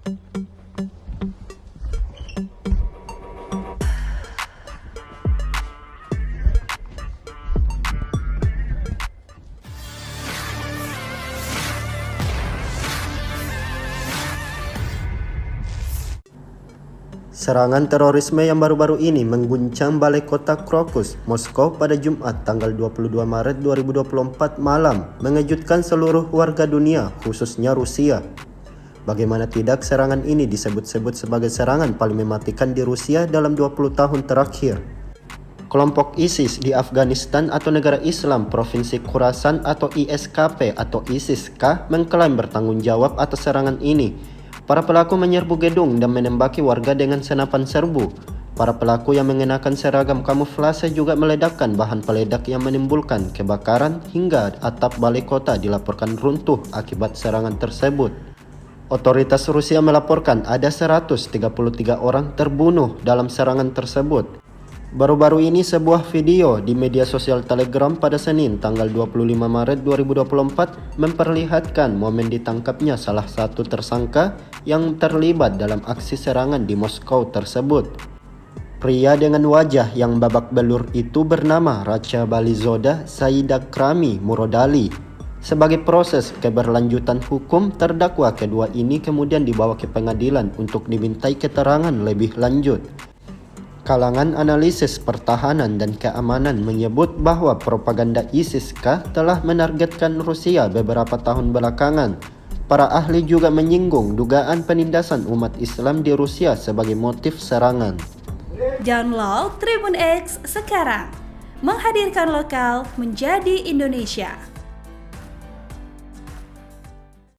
Serangan terorisme yang baru-baru ini mengguncang balai kota Crocus, Moskow pada Jumat tanggal 22 Maret 2024 malam mengejutkan seluruh warga dunia, khususnya Rusia. Bagaimana tidak, serangan ini disebut-sebut sebagai serangan paling mematikan di Rusia dalam 20 tahun terakhir. Kelompok ISIS di Afghanistan atau negara Islam Provinsi Khurasan atau ISKP atau ISIS-K mengklaim bertanggung jawab atas serangan ini. Para pelaku menyerbu gedung dan menembaki warga dengan senapan serbu. Para pelaku yang mengenakan seragam kamuflase juga meledakkan bahan peledak yang menimbulkan kebakaran hingga atap balai kota dilaporkan runtuh akibat serangan tersebut. Otoritas Rusia melaporkan ada 133 orang terbunuh dalam serangan tersebut. Baru-baru ini sebuah video di media sosial Telegram pada Senin tanggal 25 Maret 2024 memperlihatkan momen ditangkapnya salah satu tersangka yang terlibat dalam aksi serangan di Moskow tersebut. Pria dengan wajah yang babak belur itu bernama Racha Balizoda Saidakrami Murodali. Sebagai proses keberlanjutan hukum, terdakwa kedua ini kemudian dibawa ke pengadilan untuk dimintai keterangan lebih lanjut. Kalangan analisis pertahanan dan keamanan menyebut bahwa propaganda ISIS-K telah menargetkan Rusia beberapa tahun belakangan. Para ahli juga menyinggung dugaan penindasan umat Islam di Rusia sebagai motif serangan. Download Tribun X sekarang, menghadirkan lokal menjadi Indonesia.